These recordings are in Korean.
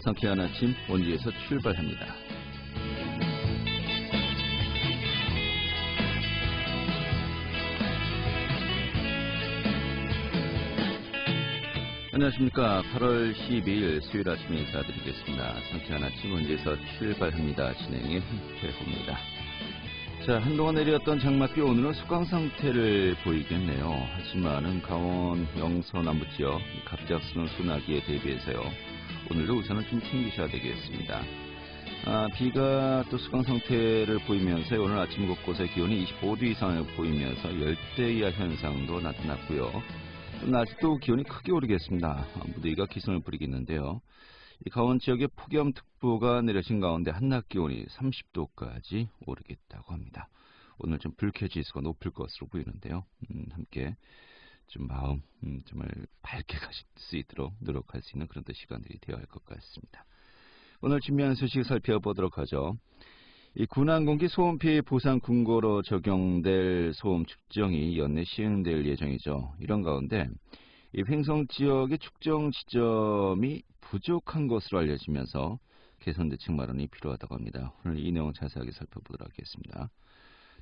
상쾌한 아침 원주에서 출발합니다. 안녕하십니까. 8월 12일 수요일 아침에 인사드리겠습니다. 상쾌한 아침 원주에서 출발합니다. 진행의 김태호입니다. 자, 한동안 내렸던 장맛비 오늘은 수강 상태를 보이겠네요. 하지만은 강원 영서 남부 지역 갑작스러운 소나기에 대비해서요. 오늘도 우산을 좀 챙기셔야 되겠습니다. 비가 또 수강 상태를 보이면서 오늘 아침 곳곳에 기온이 25도 이상을 보이면서 열대야 현상도 나타났고요. 낮에도 기온이 크게 오르겠습니다. 무더위가 기승을 부리겠는데요. 이 강원 지역에 폭염특보가 내려진 가운데 한낮 기온이 30도까지 오르겠다고 합니다. 오늘 좀 불쾌지수가 높을 것으로 보이는데요. 함께 좀 마음 정말 밝게 가실 수 있도록 노력할 수 있는 그런 시간들이 되어야 할 것 같습니다. 오늘 준비한 소식 살펴보도록 하죠. 이 군항공기 소음 피해 보상 근거로 적용될 소음 측정이 연내 시행될 예정이죠. 이런 가운데 이 횡성 지역의 측정 지점이 부족한 것으로 알려지면서 개선 대책 마련이 필요하다고 합니다. 오늘 이 내용 자세하게 살펴보도록 하겠습니다.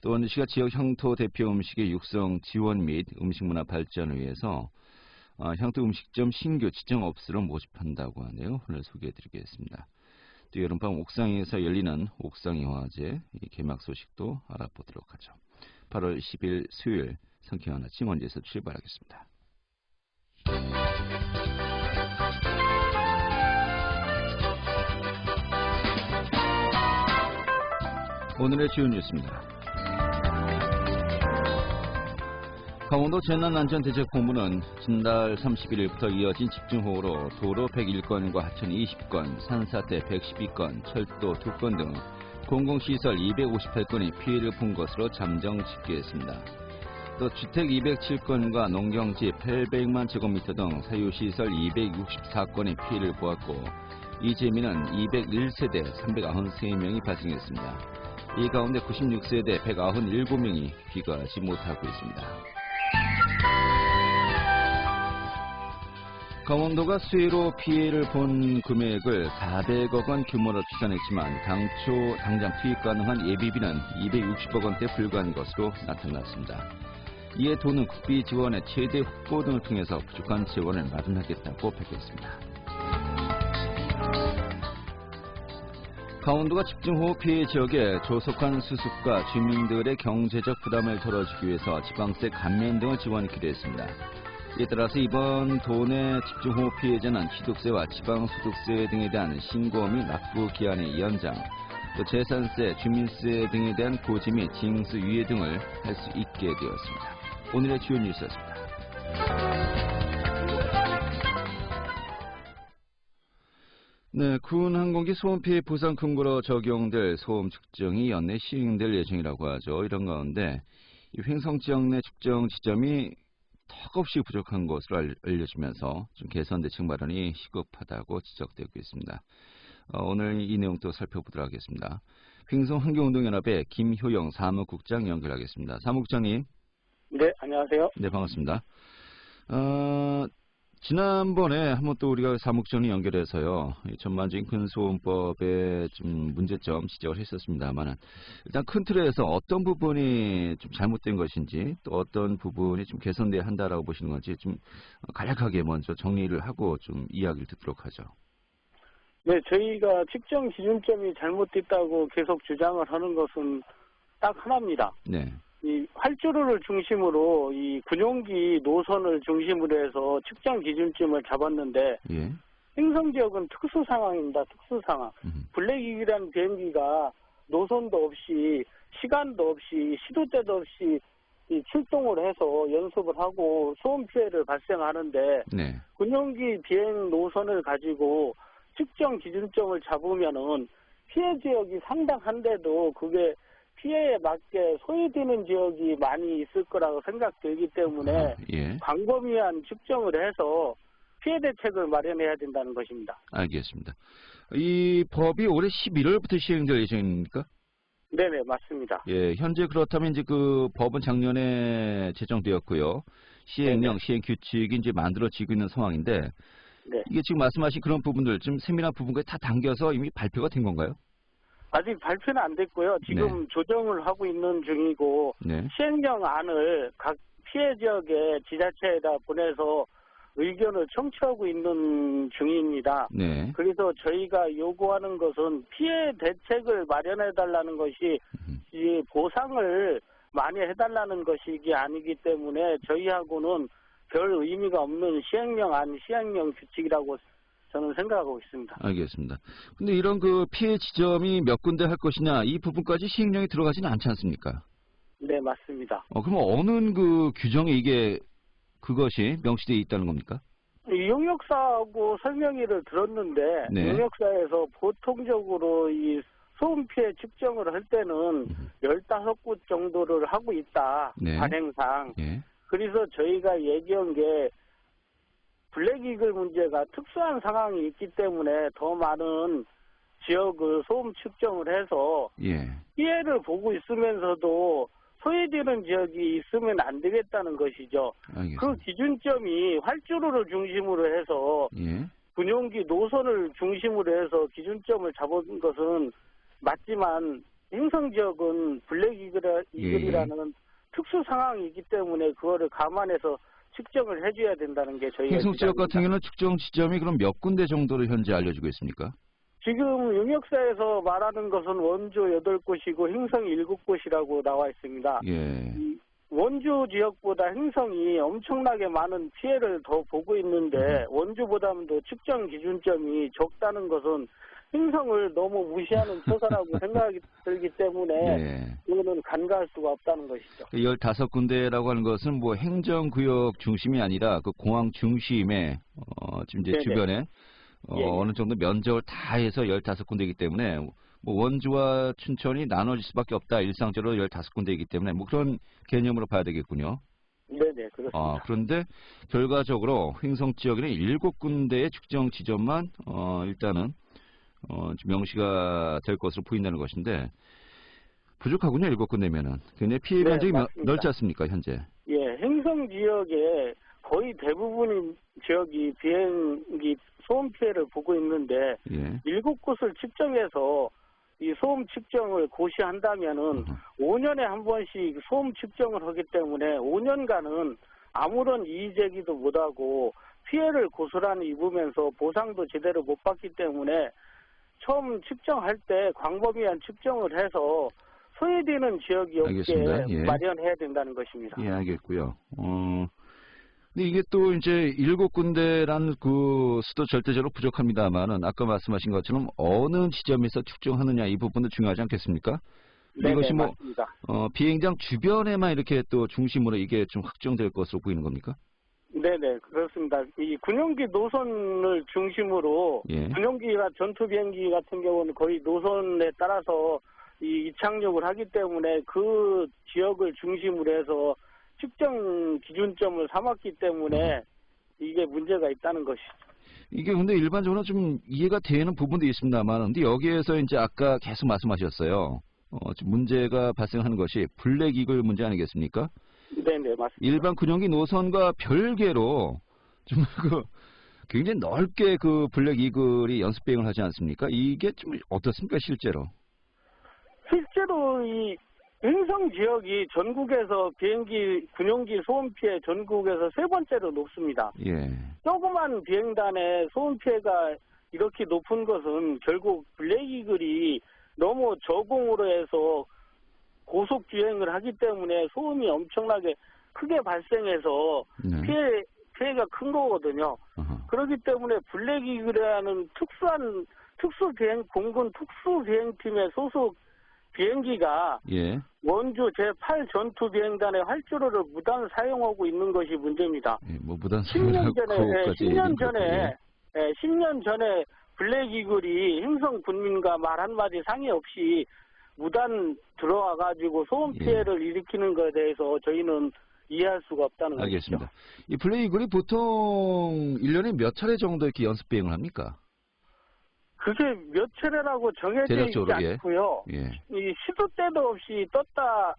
또 원주시가 지역 향토 대표 음식의 육성 지원 및 음식문화 발전을 위해서 향토 음식점 신규 지정업소를 모집한다고 하네요. 오늘 소개해드리겠습니다. 또 여름밤 옥상에서 열리는 옥상영화제 개막 소식도 알아보도록 하죠. 8월 10일 수요일 상쾌한 아침 원주에서 출발하겠습니다. 오늘의 주요 뉴스입니다. 강원도 재난안전대책본부는 지난달 31일부터 이어진 집중호우로 도로 101건과 하천 20건, 산사태 112건, 철도 2건 등 공공시설 258건이 피해를 본 것으로 잠정 집계했습니다. 또 주택 207건과 농경지 800만 제곱미터 등 사유시설 264건의 피해를 보았고 이재민은 201세대 393명이 발생했습니다. 이 가운데 96세대 197명이 귀가하지 못하고 있습니다. 강원도가 수해로 피해를 본 금액을 400억 원 규모로 추산했지만 당장 투입 가능한 예비비는 260억 원대 불과한 것으로 나타났습니다. 이에 도는 국비 지원의 최대 확보 등을 통해서 부족한 지원을 마련하겠다고 밝혔습니다. 강원도가 집중호우 피해 지역에 조속한 수습과 주민들의 경제적 부담을 덜어주기 위해서 지방세 감면 등을 지원하기로 했습니다. 이에 따라서 이번 도내 집중호우 피해자는 취득세와 지방소득세 등에 대한 신고 및 납부 기한의 연장, 또 재산세, 주민세 등에 대한 고지 및 징수 유예 등을 할 수 있게 되었습니다. 오늘의 주요 뉴스였습니다. 네, 군항공기 소음 피해 보상 근거로 적용될 소음 측정이 연내 시행될 예정이라고 하죠. 이런 가운데 이 횡성 지역 내 측정 지점이 턱없이 부족한 것으로 알려지면서 좀 개선 대책 마련이 시급하다고 지적되고 있습니다. 오늘 이 내용도 살펴보도록 하겠습니다. 횡성 환경운동연합의 김효영 사무국장 연결하겠습니다. 사무국장님. 네, 안녕하세요. 네, 반갑습니다. 지난번에 한번 또 우리가 사무국장님 연결해서요, 전반적인 근소음법의 좀 문제점 지적을 했었습니다만, 일단 큰 틀에서 어떤 부분이 좀 잘못된 것인지, 또 어떤 부분이 좀 개선돼야 한다라고 보시는 건지 좀 간략하게 먼저 정리를 하고 좀 이야기를 듣도록 하죠. 네, 저희가 측정 기준점이 잘못됐다고 계속 주장을 하는 것은 딱 하나입니다. 네. 이 활주로를 중심으로 이 군용기 노선을 중심으로 해서 측정 기준점을 잡았는데 예. 횡성 지역은 특수 상황입니다. 특수 상황. 블랙이기라는 비행기가 노선도 없이 시간도 없이 시도 때도 없이 이 출동을 해서 연습을 하고 소음 피해를 발생하는데 네. 군용기 비행 노선을 가지고 측정 기준점을 잡으면은 피해 지역이 상당한데도 그게 피해에 맞게 소외되는 지역이 많이 있을 거라고 생각되기 때문에 예. 광범위한 측정을 해서 피해 대책을 마련해야 된다는 것입니다. 알겠습니다. 이 법이 올해 11월부터 시행될 예정입니까? 네네, 맞습니다. 예, 현재 그렇다면 이제 그 법은 작년에 제정되었고요. 시행령, 네네. 시행 규칙이 이제 만들어지고 있는 상황인데, 네. 이게 지금 말씀하신 그런 부분들, 좀 세밀한 부분까지 다 당겨서 이미 발표가 된 건가요? 아직 발표는 안 됐고요. 지금 네. 조정을 하고 있는 중이고 네. 시행령안을 각 피해 지역의 지자체에다 보내서 의견을 청취하고 있는 중입니다. 네. 그래서 저희가 요구하는 것은 피해 대책을 마련해달라는 것이 이 보상을 많이 해달라는 것이 아니기 때문에 저희하고는 별 의미가 없는 시행령안, 시행령 규칙이라고 저는 생각하고 있습니다. 알겠습니다. 근데 이런 그 피해 지점이 몇 군데 할 것이냐, 이 부분까지 시행령이 들어가지는 않지 않습니까? 네, 맞습니다. 그럼 어느 그 규정에 이게 그것이 명시되어 있다는 겁니까? 용역사하고 설명회를 들었는데 네. 용역사에서 보통적으로 이 소음 피해 측정을 할 때는 15곳 정도를 하고 있다. 네. 관행상. 예. 그래서 저희가 얘기한 게 블랙이글 문제가 특수한 상황이 있기 때문에 더 많은 지역을 소음 측정을 해서 예. 피해를 보고 있으면서도 소외되는 지역이 있으면 안 되겠다는 것이죠. 알겠습니다. 그 기준점이 활주로를 중심으로 해서 예. 군용기 노선을 중심으로 해서 기준점을 잡은 것은 맞지만 행성지역은 블랙이글이라는 특수 상황이기 때문에 그거를 감안해서 측정을 해줘야 된다는 게 저희의 행성 지역 같은 주장입니다. 경우는 측정 지점이 그럼 몇 군데 정도로 현재 알려지고 있습니까? 지금 용역사에서 말하는 것은 원주 8곳이고 행성이 7곳이라고 나와 있습니다. 예. 이 원주 지역보다 행성이 엄청나게 많은 피해를 더 보고 있는데 원주보다는 더 측정 기준점이 적다는 것은 행성을 너무 무시하는 처사라고 생각이 들기 때문에 예. 이거는 간과할 수가 없다는 것이죠. 15군데라고 하는 것은 뭐 행정구역 중심이 아니라 그 공항 중심에 지금 이제 네네. 주변에 예. 어느 정도 면적을 다 해서 15군데이기 때문에 뭐 원주와 춘천이 나눠질 수밖에 없다. 일상적으로 15군데이기 때문에 뭐 그런 개념으로 봐야 되겠군요. 네네, 그렇습니다. 그런데 결과적으로 행성 지역에는 7군데의 측정 지점만 일단은 명시가 될 것으로 보인다는 것인데 부족하군요. 7군데면은. 굉장히 피해 네, 면적이 맞습니다. 넓지 않습니까, 현재? 예, 행성 지역에 거의 대부분의 지역이 비행기 소음 피해를 보고 있는데 예. 7곳을 측정해서 이 소음 측정을 고시한다면은 5년에 한 번씩 소음 측정을 하기 때문에 5년간은 아무런 이의 제기도 못하고 피해를 고스란히 입으면서 보상도 제대로 못 받기 때문에 처음 측정할 때 광범위한 측정을 해서 소외되는 지역이 없게 알겠습니다. 예. 마련해야 된다는 것입니다. 예, 알겠고요. 근데 이게 또 이제 7군데란 그 수도 절대적으로 부족합니다만은 아까 말씀하신 것처럼 어느 지점에서 측정하느냐 이 부분도 중요하지 않겠습니까? 네, 이것이 뭐 맞습니다. 비행장 주변에만 이렇게 또 중심으로 이게 좀 확정될 것으로 보이는 겁니까? 네네, 그렇습니다. 이 군용기 노선을 중심으로 예. 군용기가 전투 비행기 같은 경우는 거의 노선에 따라서 이착륙을 하기 때문에 그 지역을 중심으로 해서 측정 기준점을 삼았기 때문에 이게 문제가 있다는 것이죠. 이게 근데 일반적으로 좀 이해가 되는 부분도 있습니다만, 근데 여기에서 이제 아까 계속 말씀하셨어요. 지금 문제가 발생하는 것이 블랙 이글 문제 아니겠습니까? 네네, 맞습니다. 일반 군용기 노선과 별개로 좀 굉장히 넓게 그 블랙 이글이 연습 비행을 하지 않습니까? 이게 좀 어떻습니까, 실제로? 실제로 이 행성 지역이 전국에서 비행기 군용기 소음 피해 전국에서 3번째로 높습니다. 예. 조그만 비행단의 소음 피해가 이렇게 높은 것은 결국 블랙이글이 너무 저공으로 해서 고속 주행을 하기 때문에 소음이 엄청나게 크게 발생해서 네. 피해가 큰 거거든요. 그렇기 때문에 블랙이글이라는 공군 특수비행팀의 소속 비행기가 예. 원주 제8 전투비행단의 활주로를 무단 사용하고 있는 것이 문제입니다. 예, 뭐 무단 10년 전에, 예. 10년 전에 블랙이글이 행성 군민과 말 한마디 상의 없이 무단 들어와가지고 소음 피해를 일으키는 것에 대해서 저희는 이해할 수가 없다는 알겠습니다. 것이죠. 이 블랙이글이 보통 1년에 몇 차례 정도 이렇게 연습 비행을 합니까? 그게 몇 차례라고 정해져 있지 않고요. 예. 이 시도 때도 없이 떴다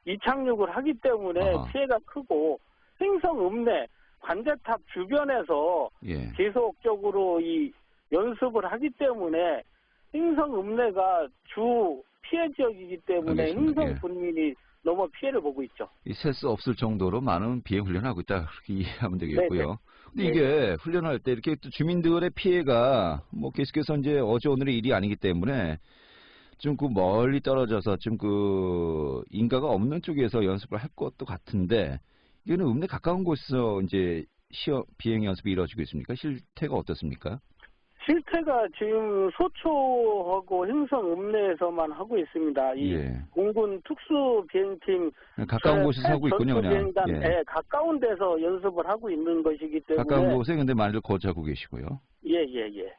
이착륙을 하기 때문에 피해가 크고 행성 읍내 관제탑 주변에서 예. 계속적으로 이 연습을 하기 때문에 행성 읍내가 주 피해 지역이기 때문에 알겠습니다. 행성 예. 군민이 너무 피해를 보고 있죠. 셀 수 없을 정도로 많은 비행 훈련을 하고 있다 그렇게 이해하면 되겠고요. 근데 네네. 이게 훈련할 때 이렇게 또 주민들의 피해가 뭐 계속해서 이제 어제 오늘의 일이 아니기 때문에 좀 그 멀리 떨어져서 좀 그 인가가 없는 쪽에서 연습을 할 것도 같은데 이거는 읍내 가까운 곳에서 이제 시험 비행 연습이 이루어지고 있습니까? 실태가 어떻습니까? 실태가 지금 소초하고 행성 읍내에서만 하고 있습니다. 이 예. 공군 특수 비행팀 가까운 곳에서 하고 있군요, 그냥. 비행단 예. 가까운 데서 연습을 하고 있는 것이기 때문에 가까운 곳에 근데 많이들 거주하고 계시고요. 예예예.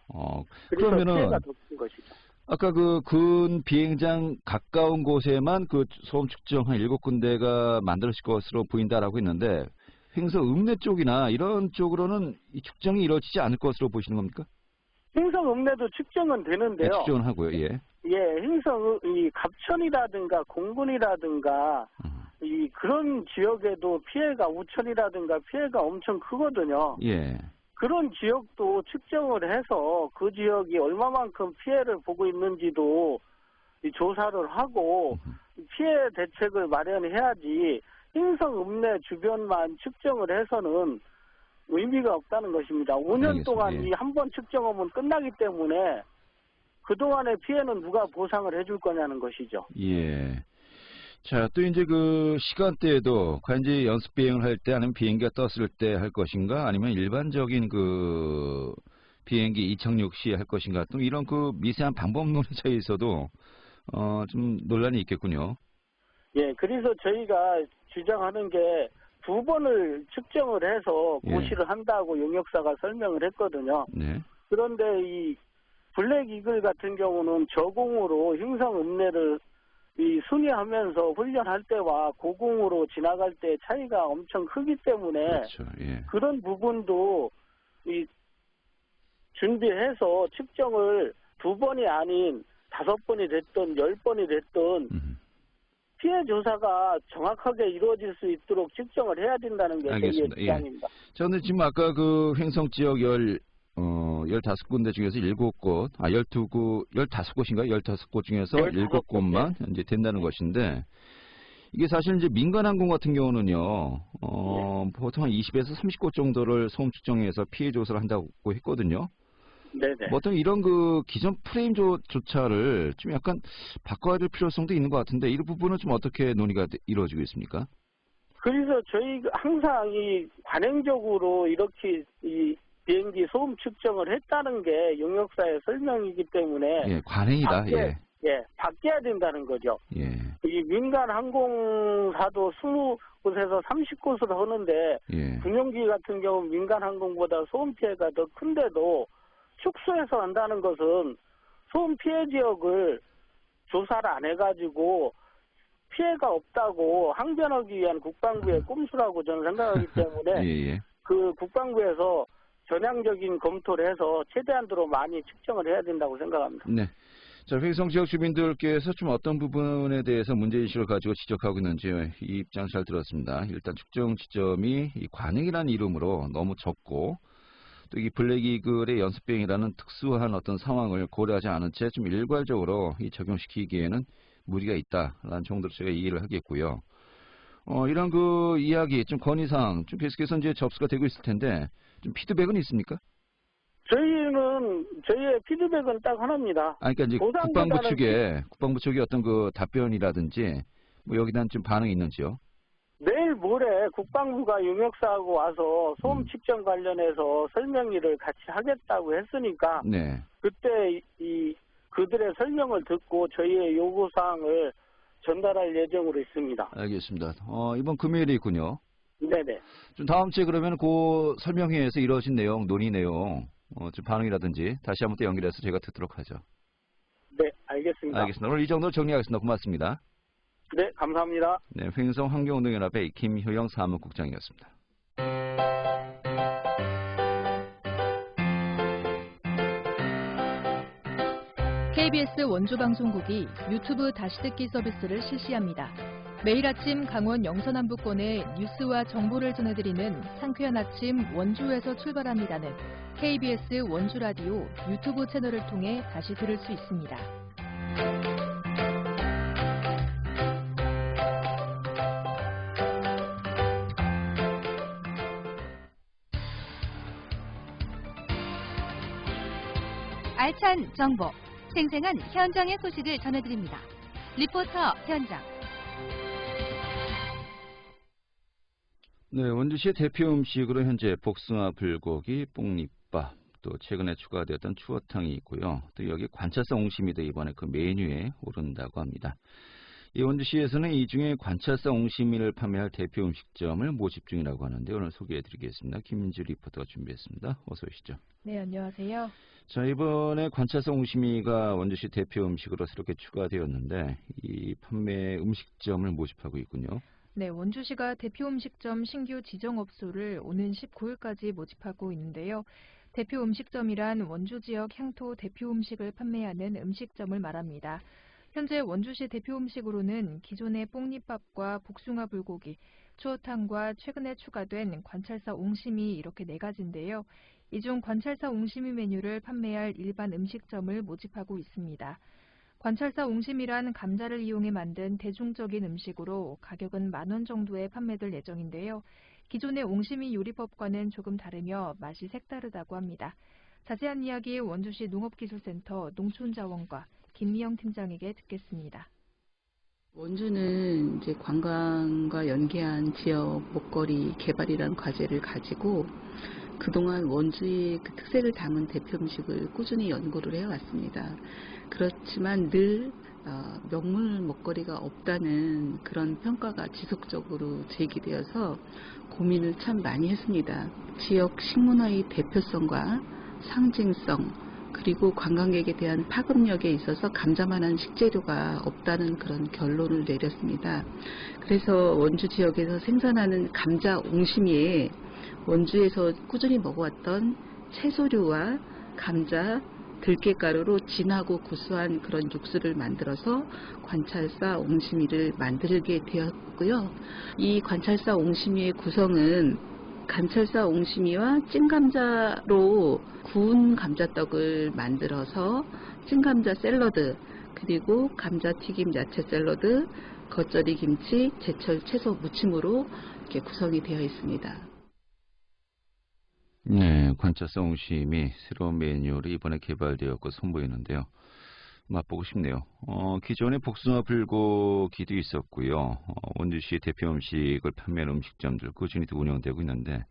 그래서 그러면은 피해가 더 큰 것이죠. 아까 그 군 비행장 가까운 곳에만 그 소음 측정 한 7군데가 만들어질 것으로 보인다라고 했는데 행성 읍내 쪽이나 이런 쪽으로는 이 측정이 이루어지지 않을 것으로 보시는 겁니까? 행성 읍내도 측정은 되는데요. 네, 측정은 하고요. 예. 예, 행성 이 갑천이라든가 공군이라든가 이 그런 지역에도 피해가 우천이라든가 피해가 엄청 크거든요. 예. 그런 지역도 측정을 해서 그 지역이 얼마만큼 피해를 보고 있는지도 이 조사를 하고 피해 대책을 마련해야지 행성 읍내 주변만 측정을 해서는 의미가 없다는 것입니다. 5년 알겠습니다. 동안 예. 이 한 번 측정하면 끝나기 때문에 그동안의 피해는 누가 보상을 해줄 거냐는 것이죠. 예. 자, 또 이제 그 시간대에도 과연 이제 연습 비행을 할 때 아니면 비행기가 떴을 때 할 것인가 아니면 일반적인 그 비행기 이착륙 시 할 것인가 또 이런 그 미세한 방법론에 차이에서도 좀 논란이 있겠군요. 예, 그래서 저희가 주장하는 게 2번을 측정을 해서 예. 고시를 한다고 용역사가 설명을 했거든요. 네. 그런데 이 블랙 이글 같은 경우는 저공으로 행성 읍내를 이 순회하면서 훈련할 때와 고공으로 지나갈 때 차이가 엄청 크기 때문에 그렇죠. 예. 그런 부분도 이 준비해서 측정을 2번이 아닌 5번이 됐든 10번이 됐든 피해 조사가 정확하게 이루어질 수 있도록 측정을 해야 된다는 게 저희의 알겠습니다. 주장입니다. 저는 지금 아까 그 횡성 지역 15군데 중에서 7곳, 15곳인가요? 15곳 중에서 7곳만 이제 된다는 것인데, 이게 사실 이제 민간항공 같은 경우는요, 보통 한 20에서 30곳 정도를 소음 측정해서 피해 조사를 한다고 했거든요. 네네. 보통 이런 그 기존 프레임 조차를 좀 약간 바꿔야 될 필요성도 있는 것 같은데, 이 부분은 좀 어떻게 논의가 이루어지고 있습니까? 그래서 저희 항상 이 관행적으로 이렇게 이 비행기 소음 측정을 했다는 게 용역사의 설명이기 때문에 예, 관행이다. 바뀌어야 된다는 거죠. 예. 이 민간 항공사도 20곳에서 30곳을 하는데 예. 군용기 같은 경우 민간 항공보다 소음 피해가 더 큰데도 축소해서 한다는 것은 소음 피해 지역을 조사를 안 해가지고 피해가 없다고 항변하기 위한 국방부의 꼼수라고 저는 생각하기 때문에 예. 그 국방부에서 전향적인 검토를 해서 최대한으로 많이 측정을 해야 된다고 생각합니다. 네. 자, 횡성 지역 주민들께서 좀 어떤 부분에 대해서 문제의식을 가지고 지적하고 있는지 이 입장 잘 들었습니다. 일단 측정 지점이 이 관행이라는 이름으로 너무 적고 또 이 블랙 이글의 연습 비행이라는 특수한 어떤 상황을 고려하지 않은 채 좀 일괄적으로 이 적용시키기에는 무리가 있다라는 정도로 제가 이해를 하겠고요. 이런 그 이야기 좀 건의사항 좀 계속해서 이제 접수가 되고 있을 텐데 좀 피드백은 있습니까? 저희의 피드백은 딱 하나입니다. 그러니까 이제 국방부 측의 어떤 그 답변이라든지 뭐 여기에 대한 좀 반응이 있는지요? 내일 모레 국방부가 용역사하고 와서 소음 측정 관련해서 설명회를 같이 하겠다고 했으니까 네. 그때 그들의 설명을 듣고 저희의 요구사항을 전달할 예정으로 있습니다. 알겠습니다. 이번 금요일에 있군요. 네네. 좀 다음 주에 그러면 그 설명회에서 이루어진 내용, 논의 내용, 좀 반응이라든지 다시 한번 또 연결해서 제가 듣도록 하죠. 네, 알겠습니다. 알겠습니다. 오늘 이 정도로 정리하겠습니다. 고맙습니다. 네, 감사합니다. 네, 횡성 환경운동연합의 김효영 사무국장이었습니다. KBS 원주방송국이 유튜브 다시 듣기 서비스를 실시합니다. 매일 아침 강원 영서남부권의 뉴스와 정보를 전해드리는 상쾌한 아침 원주에서 출발합니다는 KBS 원주 라디오 유튜브 채널을 통해 다시 들을 수 있습니다. 알찬 정보, 생생한 현장의 소식을 전해드립니다. 리포터 현장. 네, 원주시의 대표 음식으로 현재 복숭아 불고기, 뽕잎밥, 또 최근에 추가되었던 추어탕이 있고요. 또 여기 관찰사 옹심이도 이번에 그 메뉴에 오른다고 합니다. 이 원주시에서는 이 중에 관찰사 옹심이를 판매할 대표 음식점을 모집 중이라고 하는데 오늘 소개해드리겠습니다. 김민주 리포터가 준비했습니다. 어서 오시죠. 네, 안녕하세요. 자, 이번에 관찰사 옹심이가 원주시 대표 음식으로 새롭게 추가되었는데 이 판매 음식점을 모집하고 있군요. 네, 원주시가 대표 음식점 신규 지정업소를 오는 19일까지 모집하고 있는데요. 대표 음식점이란 원주 지역 향토 대표 음식을 판매하는 음식점을 말합니다. 현재 원주시 대표 음식으로는 기존의 뽕잎밥과 복숭아 불고기, 추어탕과 최근에 추가된 관찰사 옹심이 이렇게 4가지인데요. 이 중 관찰사 옹심이 메뉴를 판매할 일반 음식점을 모집하고 있습니다. 관찰사 옹심이란 감자를 이용해 만든 대중적인 음식으로 가격은 10,000원 정도에 판매될 예정인데요. 기존의 옹심이 요리법과는 조금 다르며 맛이 색다르다고 합니다. 자세한 이야기 원주시 농업기술센터 농촌자원과 김미영 팀장에게 듣겠습니다. 원주는 이제 관광과 연계한 지역 먹거리 개발이라는 과제를 가지고 그동안 원주의 그 특색을 담은 대표 음식을 꾸준히 연구를 해왔습니다. 그렇지만 늘 명물 먹거리가 없다는 그런 평가가 지속적으로 제기되어서 고민을 참 많이 했습니다. 지역 식문화의 대표성과 상징성 그리고 관광객에 대한 파급력에 있어서 감자만한 식재료가 없다는 그런 결론을 내렸습니다. 그래서 원주 지역에서 생산하는 감자 옹심이에 원주에서 꾸준히 먹어왔던 채소류와 감자, 들깨가루로 진하고 구수한 그런 육수를 만들어서 관찰사 옹심이를 만들게 되었고요. 이 관찰사 옹심이의 구성은 관찰사 옹심이와 찐감자로 구운 감자떡을 만들어서 찐감자 샐러드, 그리고 감자튀김 야채 샐러드, 겉절이 김치, 제철 채소 무침으로 이렇게 구성이 되어 있습니다. 네, 관찰사 옹심이 새로운 메뉴로 이번에 개발되었고 선보이는데요. 맛보고 싶네요. 기존에 복숭아 불고기도 있었고요. 원주시 대표 음식을 판매하는 음식점들 꾸준히 운영되고 있는데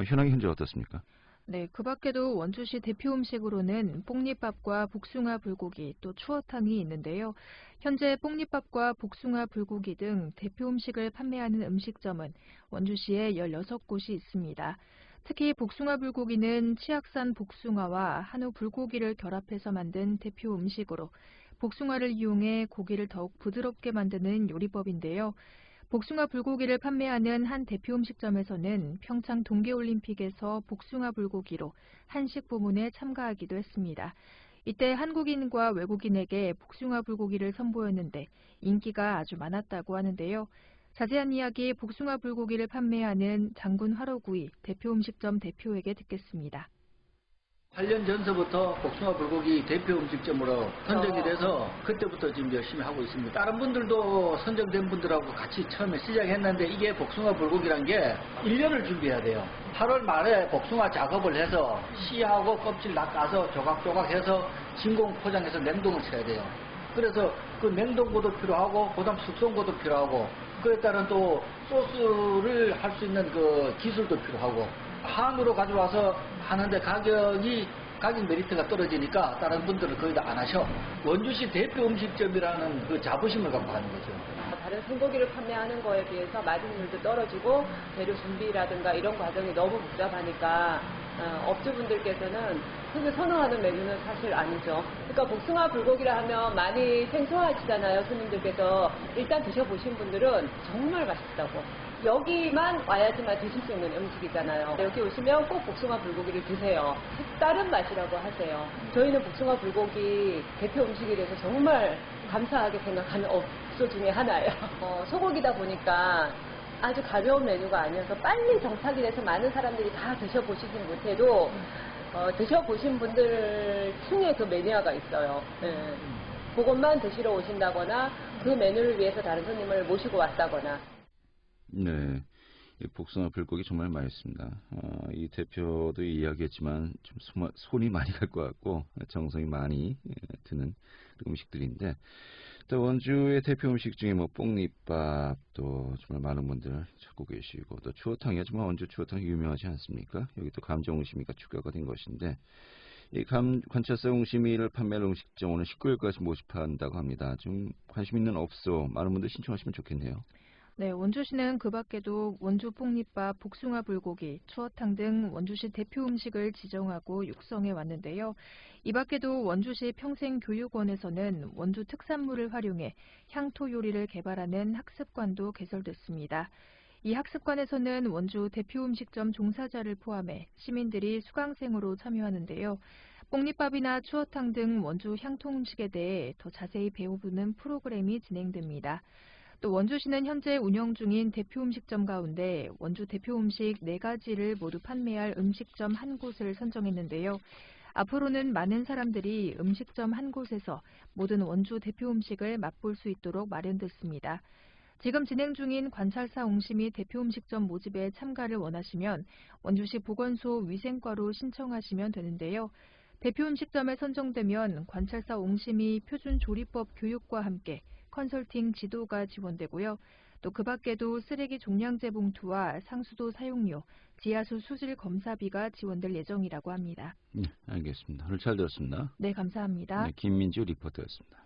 현황이 현재 어떻습니까? 네, 그 밖에도 원주시 대표 음식으로는 뽕잎밥과 복숭아 불고기, 또 추어탕이 있는데요. 현재 뽕잎밥과 복숭아 불고기 등 대표 음식을 판매하는 음식점은 원주시에 16곳이 있습니다. 특히 복숭아 불고기는 치악산 복숭아와 한우 불고기를 결합해서 만든 대표 음식으로 복숭아를 이용해 고기를 더욱 부드럽게 만드는 요리법인데요. 복숭아 불고기를 판매하는 한 대표 음식점에서는 평창 동계올림픽에서 복숭아 불고기로 한식 부문에 참가하기도 했습니다. 이때 한국인과 외국인에게 복숭아 불고기를 선보였는데 인기가 아주 많았다고 하는데요. 자세한 이야기 복숭아 불고기를 판매하는 장군 화로구이 대표 음식점 대표에게 듣겠습니다. 8년 전서부터 복숭아 불고기 대표 음식점으로 선정이 돼서 그때부터 지금 열심히 하고 있습니다. 다른 분들도 선정된 분들하고 같이 처음에 시작했는데 이게 복숭아 불고기란 게 1년을 준비해야 돼요. 8월 말에 복숭아 작업을 해서 씨하고 껍질 낚아서 조각조각 해서 진공 포장해서 냉동을 쳐야 돼요. 그래서 그 냉동고도 필요하고 그다음 숙성고도 필요하고 그에 따른 또 소스를 할 수 있는 그 기술도 필요하고 한으로 가져와서 하는데 가격 메리트가 떨어지니까 다른 분들은 거의 다 안 하셔. 원주시 대표 음식점이라는 그 자부심을 갖고 하는 거죠. 다른 생고기를 판매하는 거에 비해서 마진율도 떨어지고 재료 준비라든가 이런 과정이 너무 복잡하니까 업주분들께서는 크게 선호하는 메뉴는 사실 아니죠. 그러니까 복숭아 불고기라 하면 많이 생소하시잖아요, 손님들께서. 일단 드셔보신 분들은 정말 맛있다고. 여기만 와야지만 드실 수 있는 음식이잖아요. 여기 오시면 꼭 복숭아 불고기를 드세요. 색다른 맛이라고 하세요. 저희는 복숭아 불고기 대표 음식이라서 정말 감사하게 생각하는 업소 중에 하나예요. 소고기다 보니까 아주 가벼운 메뉴가 아니어서 빨리 정착이 돼서 많은 사람들이 다 드셔보시진 못해도 드셔보신 분들 중에 그 매니아가 있어요. 네. 그것만 드시러 오신다거나 그 메뉴를 위해서 다른 손님을 모시고 왔다거나. 네, 이 복숭아 불고기 정말 맛있습니다. 이 대표도 이야기했지만 좀 손이 많이 갈 것 같고 정성이 많이 드는 음식들인데, 또 원주의 대표 음식 중에 뭐 뽕잎밥도 정말 많은 분들 찾고 계시고, 또 추어탕이 하지만 원주 추어탕이 유명하지 않습니까? 여기 또 감정옹심이가 추가가 된 것인데, 이 관찰사 옹심이를 판매할 음식점 오늘 19일까지 모집한다고 합니다. 좀 관심 있는 업소 많은 분들 신청하시면 좋겠네요. 네, 원주시는 그 밖에도 원주 뽕잎밥, 복숭아 불고기, 추어탕 등 원주시 대표 음식을 지정하고 육성해 왔는데요. 이 밖에도 원주시 평생교육원에서는 원주 특산물을 활용해 향토 요리를 개발하는 학습관도 개설됐습니다. 이 학습관에서는 원주 대표 음식점 종사자를 포함해 시민들이 수강생으로 참여하는데요. 뽕잎밥이나 추어탕 등 원주 향토 음식에 대해 더 자세히 배워보는 프로그램이 진행됩니다. 또 원주시는 현재 운영 중인 대표 음식점 가운데 원주 대표 음식 4가지를 모두 판매할 음식점 한 곳을 선정했는데요. 앞으로는 많은 사람들이 음식점 한 곳에서 모든 원주 대표 음식을 맛볼 수 있도록 마련됐습니다. 지금 진행 중인 관찰사 옹심이 대표 음식점 모집에 참가를 원하시면 원주시 보건소 위생과로 신청하시면 되는데요. 대표 음식점에 선정되면 관찰사 옹심이 표준조리법 교육과 함께 컨설팅 지도가 지원되고요. 또 그 밖에도 쓰레기 종량제 봉투와 상수도 사용료, 지하수 수질 검사비가 지원될 예정이라고 합니다. 네, 알겠습니다. 오늘 잘 들었습니다. 네, 감사합니다. 네, 김민주 리포터였습니다.